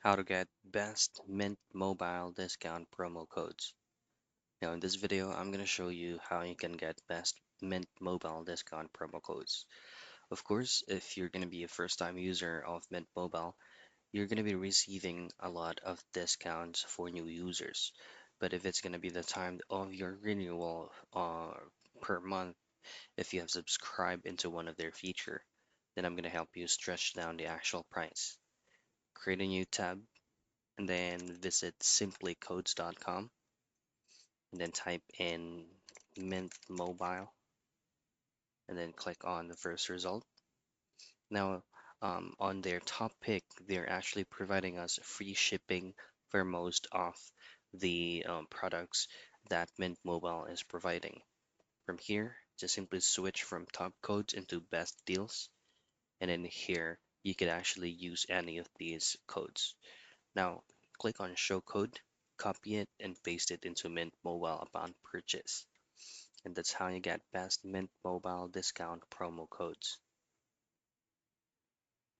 How to get best Mint mobile discount promo codes. Now in this video, I'm going to show you how you can get best Mint mobile discount promo codes. Of course, if you're going to be a first-time user of Mint Mobile, you're going to be receiving a lot of discounts for new users. But if it's going to be the time of your renewal per month, if you have subscribed into one of their feature, then I'm going to help you stretch down the actual price. Create a new tab and then visit simplycodes.com and then type in Mint Mobile and then click on the first result. Now, on their top pick, they're actually providing us free shipping for most of the products that Mint Mobile is providing. From here, just simply switch from top codes into best deals, and then here you could actually use any of these codes. Now, click on Show Code, copy it, and paste it into Mint Mobile upon purchase. And that's how you get best Mint Mobile discount promo codes.